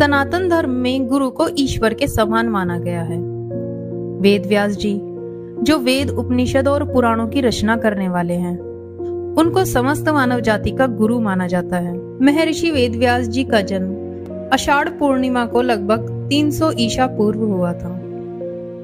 सनातन धर्म में गुरु को ईश्वर के समान माना गया है। वेद व्यास जी, जो वेद, उपनिषद और पुराणों की रचना करने वाले हैं, उनको समस्त मानव जाति का गुरु माना जाता है। महर्षि वेद व्यास जी का जन्म आषाढ़ पूर्णिमा को लगभग 300 ईसा पूर्व हुआ था।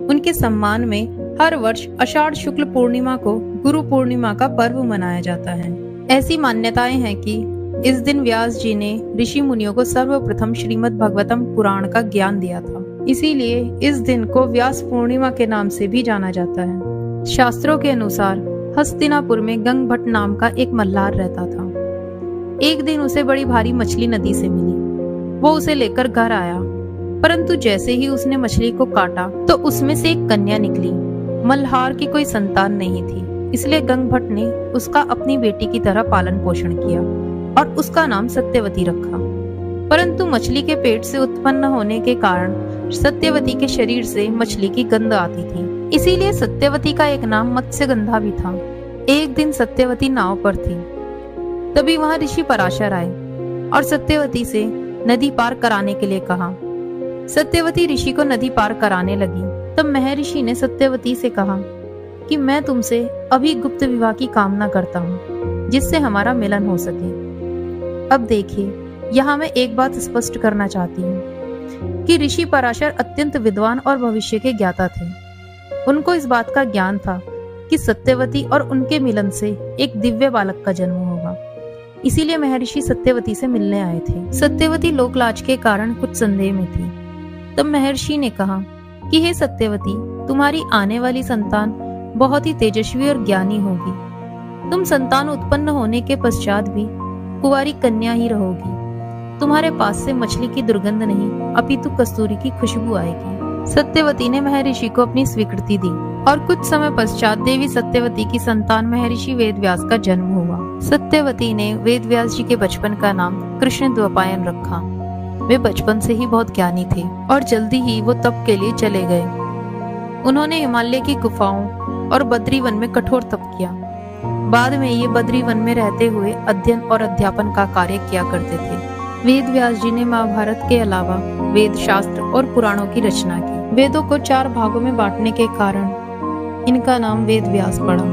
उनके सम्मान में हर वर्ष आषाढ़ शुक्ल पूर्णिमा को गुरु पूर्णिमा का पर्व मनाया जाता है। ऐसी मान्यताएं हैं कि इस दिन व्यास जी ने ऋषि मुनियों को सर्वप्रथम श्रीमद् भगवतम पुराण का ज्ञान दिया था। इसीलिए इस दिन को व्यास पूर्णिमा के नाम से भी जाना जाता है। शास्त्रों के अनुसार हस्तिनापुर में गंग भट्ट नाम का एक मल्हार रहता था। एक दिन उसे बड़ी भारी मछली नदी से मिली। वो उसे लेकर घर आया, परंतु जैसे ही उसने मछली को काटा तो उसमें से एक कन्या निकली। मल्हार की कोई संतान नहीं थी, इसलिए गंग भट्ट ने उसका अपनी बेटी की तरह पालन पोषण किया और उसका नाम सत्यवती रखा। परंतु मछली के पेट से उत्पन्न होने के कारण सत्यवती के शरीर से मछली की गंध आती थी, इसीलिए सत्यवती का एक नाम मत्स्यगंधा भी था। एक दिन सत्यवती नाव पर थी, तभी वहां ऋषि पराशर आए और सत्यवती से नदी पार कराने के लिए कहा। सत्यवती ऋषि को नदी पार कराने लगी। तब महर्षि ने सत्यवती से कहा कि मैं तुमसे अभी गुप्त विवाह की कामना करता हूँ, जिससे हमारा मिलन हो सके। अब देखिए, यहाँ मैं एक बात स्पष्ट करना चाहती हूँ कि ऋषि पराशर अत्यंत विद्वान और भविष्य के ज्ञाता थे। उनको इस बात का ज्ञान था कि सत्यवती और उनके मिलन से एक दिव्य बालक का जन्म होगा। इसीलिए महर्षि सत्यवती से मिलने आए थे। सत्यवती लोकलाज के कारण कुछ संदेह में थी। तब महर्षि ने कहा कि हे सत्यवती, तुम्हारी आने वाली संतान बहुत ही तेजस्वी और ज्ञानी होगी। तुम संतान उत्पन्न होने के पश्चात भी कुंवारी कन्या ही रहोगी। तुम्हारे पास से मछली की दुर्गंध नहीं, अपितु कस्तूरी की खुशबू आएगी। सत्यवती ने महर्षि को अपनी स्वीकृति दी और कुछ समय पश्चात देवी सत्यवती की संतान महर्षि वेदव्यास का जन्म हुआ। सत्यवती ने वेदव्यास जी के बचपन का नाम कृष्ण द्वैपायन रखा। वे बचपन से ही बहुत ज्ञानी थे और जल्दी ही वो तप के लिए चले गए। उन्होंने हिमालय की गुफाओं और बद्री वन में कठोर तप किया। बाद में ये बद्री वन में रहते हुए अध्ययन और अध्यापन का कार्य किया करते थे। वेद व्यास जी ने महाभारत के अलावा वेद, शास्त्र और पुराणों की रचना की। वेदों को 4 भागों में बांटने के कारण इनका नाम वेद व्यास पड़ा।